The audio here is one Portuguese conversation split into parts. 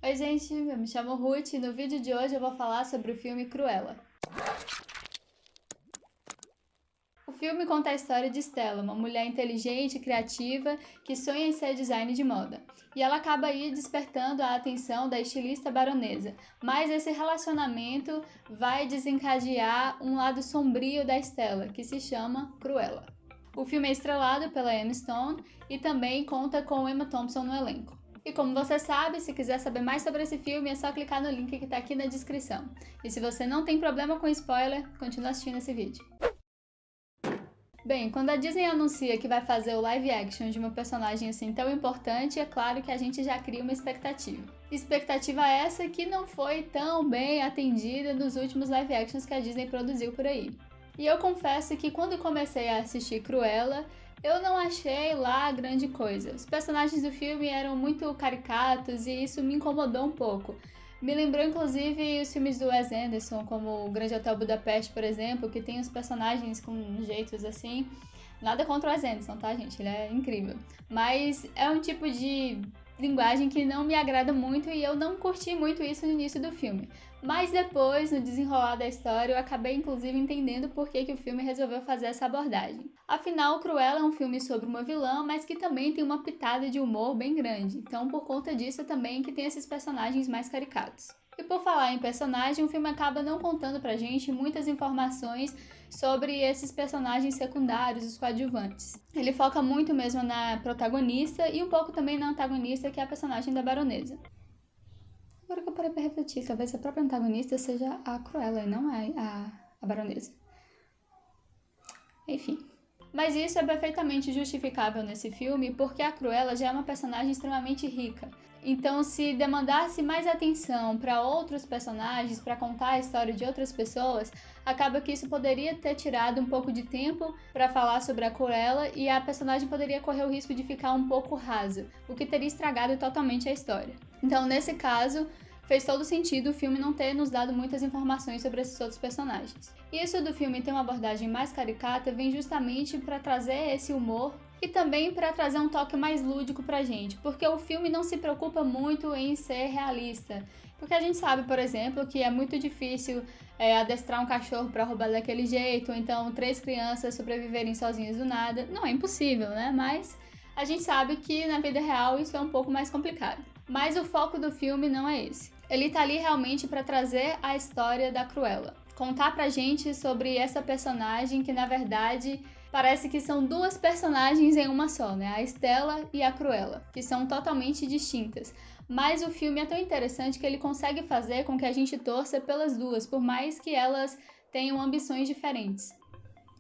Oi gente, eu me chamo Ruth e no vídeo de hoje eu vou falar sobre o filme Cruella. O filme conta a história de Stella, uma mulher inteligente e criativa que sonha em ser designer de moda. E ela acaba aí despertando a atenção da estilista baronesa, mas esse relacionamento vai desencadear um lado sombrio da Stella, que se chama Cruella. O filme é estrelado pela Emma Stone e também conta com Emma Thompson no elenco. E como você sabe, se quiser saber mais sobre esse filme, é só clicar no link que está aqui na descrição. E se você não tem problema com spoiler, continue assistindo esse vídeo. Bem, quando a Disney anuncia que vai fazer o live action de uma personagem assim tão importante, é claro que a gente já cria uma expectativa. Expectativa essa que não foi tão bem atendida nos últimos live actions que a Disney produziu por aí. E eu confesso que quando comecei a assistir Cruella, eu não achei lá grande coisa. Os personagens do filme eram muito caricatos e isso me incomodou um pouco. Me lembrou inclusive os filmes do Wes Anderson, como o Grande Hotel Budapeste, por exemplo, que tem os personagens com jeitos assim. Nada contra o Wes Anderson, tá, gente? Ele é incrível. Mas é um tipo de linguagem que não me agrada muito e eu não curti muito isso no início do filme. Mas depois, no desenrolar da história, eu acabei inclusive entendendo por que o filme resolveu fazer essa abordagem. Afinal, Cruella é um filme sobre uma vilã, mas que também tem uma pitada de humor bem grande. Então, por conta disso também que tem esses personagens mais caricatos. E por falar em personagem, o filme acaba não contando pra gente muitas informações sobre esses personagens secundários, os coadjuvantes. Ele foca muito mesmo na protagonista e um pouco também na antagonista, que é a personagem da baronesa. Agora que eu parei pra refletir, talvez a própria antagonista seja a Cruella e não a baronesa. Enfim. Mas isso é perfeitamente justificável nesse filme porque a Cruella já é uma personagem extremamente rica. Então, se demandasse mais atenção para outros personagens, para contar a história de outras pessoas, acaba que isso poderia ter tirado um pouco de tempo para falar sobre a Cruella e a personagem poderia correr o risco de ficar um pouco rasa, o que teria estragado totalmente a história. Então, nesse caso, fez todo sentido o filme não ter nos dado muitas informações sobre esses outros personagens. E isso do filme ter uma abordagem mais caricata vem justamente para trazer esse humor e também para trazer um toque mais lúdico pra gente, porque o filme não se preocupa muito em ser realista. Porque a gente sabe, por exemplo, que é muito difícil adestrar um cachorro para roubar daquele jeito, ou então 3 crianças sobreviverem sozinhas do nada. Não é impossível, né? Mas a gente sabe que na vida real isso é um pouco mais complicado. Mas o foco do filme não é esse. Ele tá ali realmente para trazer a história da Cruella. Contar pra gente sobre essa personagem que, na verdade, parece que são duas personagens em uma só, né? A Stella e a Cruella, que são totalmente distintas. Mas o filme é tão interessante que ele consegue fazer com que a gente torça pelas duas, por mais que elas tenham ambições diferentes.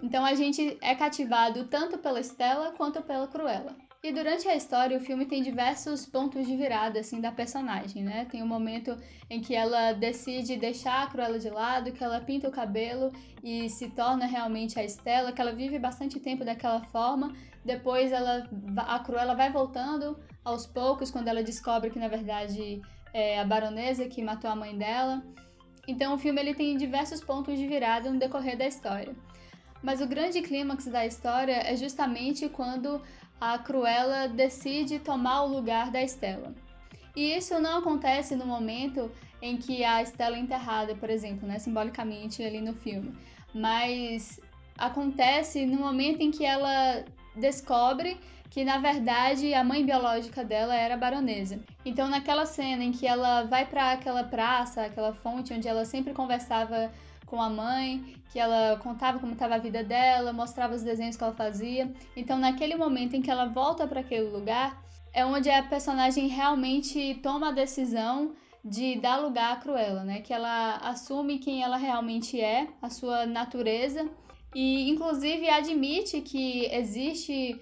Então a gente é cativado tanto pela Stella quanto pela Cruella. E durante a história, o filme tem diversos pontos de virada, assim, da personagem, né? Tem um momento em que ela decide deixar a Cruella de lado, que ela pinta o cabelo e se torna realmente a Stella, que ela vive bastante tempo daquela forma. Depois a Cruella vai voltando aos poucos, quando ela descobre que, na verdade, é a baronesa que matou a mãe dela. Então o filme ele tem diversos pontos de virada no decorrer da história. Mas o grande clímax da história é justamente quando a Cruella decide tomar o lugar da Stella. E isso não acontece no momento em que a Stella é enterrada, por exemplo, né, simbolicamente ali no filme, mas acontece no momento em que ela descobre que, na verdade, a mãe biológica dela era a baronesa. Então, naquela cena em que ela vai para aquela praça, aquela fonte onde ela sempre conversava com a mãe, que ela contava como estava a vida dela, mostrava os desenhos que ela fazia. Então, naquele momento em que ela volta para aquele lugar, é onde a personagem realmente toma a decisão de dar lugar à Cruella, né? Que ela assume quem ela realmente é, a sua natureza, e inclusive admite que existe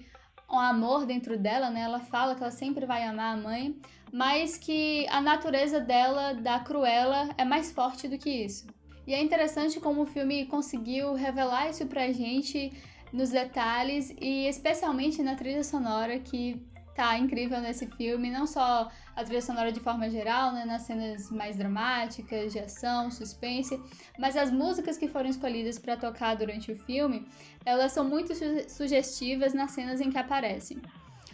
um amor dentro dela, né? Ela fala que ela sempre vai amar a mãe, mas que a natureza dela, da Cruella, é mais forte do que isso. E é interessante como o filme conseguiu revelar isso pra gente nos detalhes e especialmente na trilha sonora, que tá incrível nesse filme, não só a trilha sonora de forma geral, né, nas cenas mais dramáticas, de ação, suspense, mas as músicas que foram escolhidas para tocar durante o filme, elas são muito sugestivas nas cenas em que aparecem.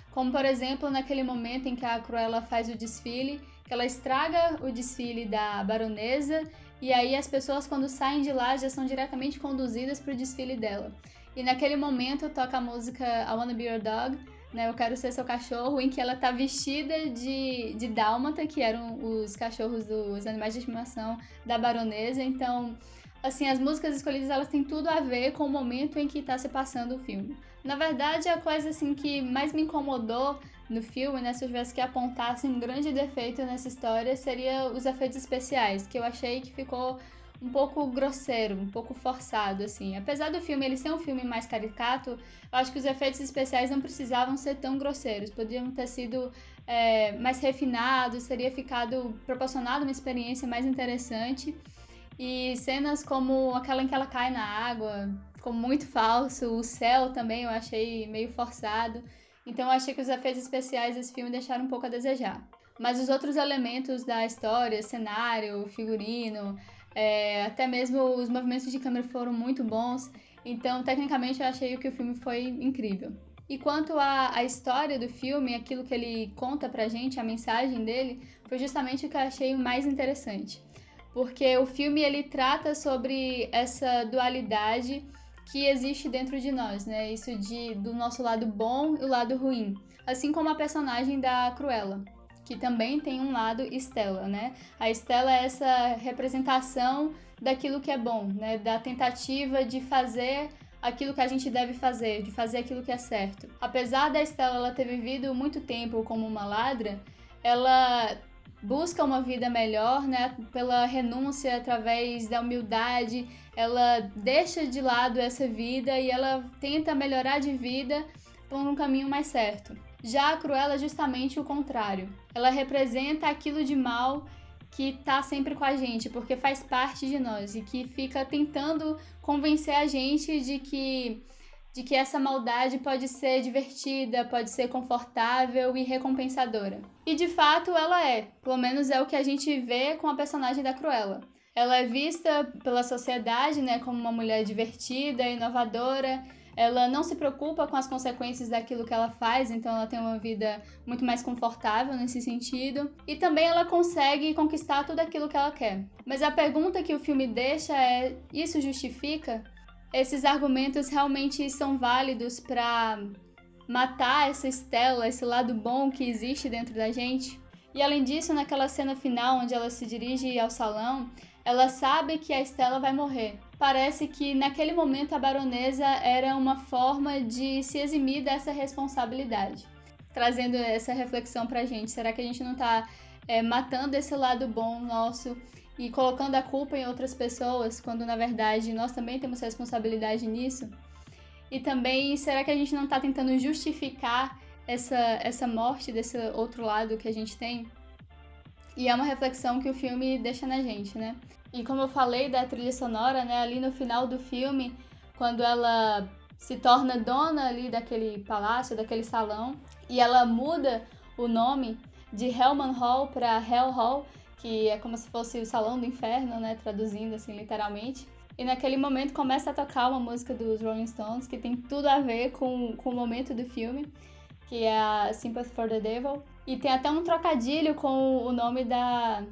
Como, por exemplo, naquele momento em que a Cruella faz o desfile, que ela estraga o desfile da baronesa e aí as pessoas quando saem de lá já são diretamente conduzidas para o desfile dela. E naquele momento toca a música I Wanna Be Your Dog, né, Eu Quero Ser Seu Cachorro, em que ela tá vestida de dálmata, que eram os cachorros dos animais de estimação da baronesa. Então, assim, as músicas escolhidas, elas têm tudo a ver com o momento em que tá se passando o filme. Na verdade, a coisa, assim, que mais me incomodou no filme, né, se eu tivesse que apontar, assim, um grande defeito nessa história, seria os efeitos especiais, que eu achei que ficou um pouco grosseiro, um pouco forçado, assim. Apesar do filme ele ser um filme mais caricato, eu acho que os efeitos especiais não precisavam ser tão grosseiros. Podiam ter sido mais refinados, teria proporcionado uma experiência mais interessante. E cenas como aquela em que ela cai na água, ficou muito falso. O céu também eu achei meio forçado. Então eu achei que os efeitos especiais desse filme deixaram um pouco a desejar. Mas os outros elementos da história, cenário, figurino, até mesmo os movimentos de câmera foram muito bons, então tecnicamente eu achei que o filme foi incrível. E quanto à história do filme, aquilo que ele conta pra gente, a mensagem dele, foi justamente o que eu achei mais interessante. Porque o filme ele trata sobre essa dualidade que existe dentro de nós, né? Isso do nosso lado bom e o lado ruim. Assim como a personagem da Cruella, que também tem um lado Estela, né? A Estela é essa representação daquilo que é bom, né? Da tentativa de fazer aquilo que a gente deve fazer, de fazer aquilo que é certo. Apesar da Estela ela ter vivido muito tempo como uma ladra, ela busca uma vida melhor, né? Pela renúncia, através da humildade, ela deixa de lado essa vida e ela tenta melhorar de vida por um caminho mais certo. Já a Cruella é justamente o contrário. Ela representa aquilo de mal que tá sempre com a gente, porque faz parte de nós e que fica tentando convencer a gente de que essa maldade pode ser divertida, pode ser confortável e recompensadora. E de fato ela é, pelo menos é o que a gente vê com a personagem da Cruella. Ela é vista pela sociedade, né, como uma mulher divertida, inovadora. Ela não se preocupa com as consequências daquilo que ela faz, então ela tem uma vida muito mais confortável nesse sentido. E também ela consegue conquistar tudo aquilo que ela quer. Mas a pergunta que o filme deixa é: isso justifica? Esses argumentos realmente são válidos para matar essa Estela, esse lado bom que existe dentro da gente? E além disso, naquela cena final onde ela se dirige ao salão, ela sabe que a Estela vai morrer. Parece que naquele momento a baronesa era uma forma de se eximir dessa responsabilidade. Trazendo essa reflexão pra gente, será que a gente não tá matando esse lado bom nosso e colocando a culpa em outras pessoas, quando na verdade nós também temos responsabilidade nisso? E também, será que a gente não tá tentando justificar essa morte desse outro lado que a gente tem? E é uma reflexão que o filme deixa na gente, né? E como eu falei da trilha sonora, né? Ali no final do filme, quando ela se torna dona ali daquele palácio, daquele salão, e ela muda o nome de Hellman Hall para Hell Hall, que é como se fosse o Salão do Inferno, né? Traduzindo assim, literalmente. E naquele momento começa a tocar uma música dos Rolling Stones, que tem tudo a ver com o momento do filme, que é a Sympathy for the Devil. E tem até um trocadilho com o nome da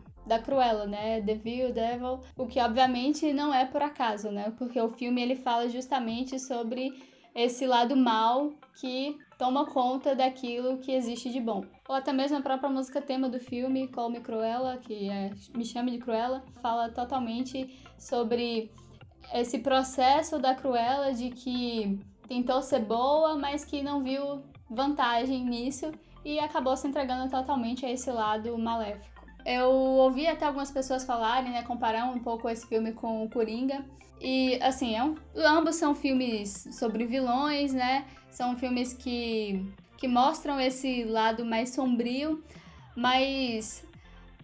Cruella, né? The Vil Devil, o que obviamente não é por acaso, né? Porque o filme ele fala justamente sobre esse lado mal que toma conta daquilo que existe de bom. Ou até mesmo a própria música tema do filme, Call Me Cruella, que é Me Chame de Cruella, fala totalmente sobre esse processo da Cruella de que tentou ser boa, mas que não viu vantagem nisso e acabou se entregando totalmente a esse lado maléfico. Eu ouvi até algumas pessoas falarem, né, comparar um pouco esse filme com o Coringa. E, assim, ambos são filmes sobre vilões, né? São filmes que mostram esse lado mais sombrio, mas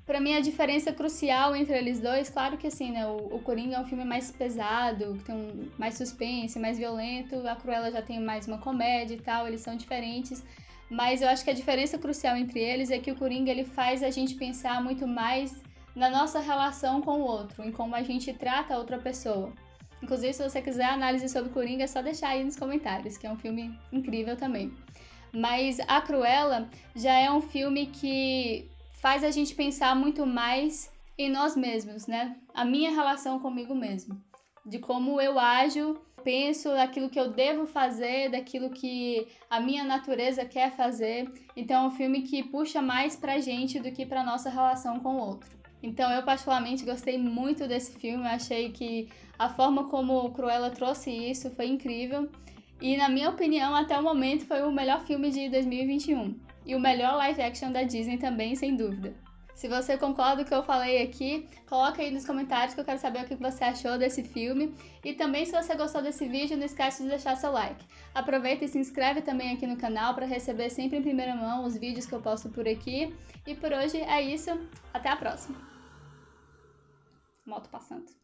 pra mim a diferença crucial entre eles dois, claro que assim, né, o Coringa é um filme mais pesado, que tem mais suspense, mais violento, a Cruella já tem mais uma comédia e tal, eles são diferentes, mas eu acho que a diferença crucial entre eles é que o Coringa ele faz a gente pensar muito mais na nossa relação com o outro, em como a gente trata a outra pessoa. Inclusive, se você quiser análise sobre o Coringa, é só deixar aí nos comentários, que é um filme incrível também. Mas a Cruella já é um filme que faz a gente pensar muito mais em nós mesmos, né? A minha relação comigo mesmo, de como eu ajo, penso, daquilo que eu devo fazer, daquilo que a minha natureza quer fazer. Então é um filme que puxa mais pra gente do que pra nossa relação com o outro. Então eu particularmente gostei muito desse filme, achei que a forma como o Cruella trouxe isso foi incrível. E na minha opinião, até o momento, foi o melhor filme de 2021. E o melhor live action da Disney também, sem dúvida. Se você concorda com o que eu falei aqui, coloca aí nos comentários que eu quero saber o que você achou desse filme. E também, se você gostou desse vídeo, não esquece de deixar seu like. Aproveita e se inscreve também aqui no canal para receber sempre em primeira mão os vídeos que eu posto por aqui. E por hoje é isso. Até a próxima. Moto passando.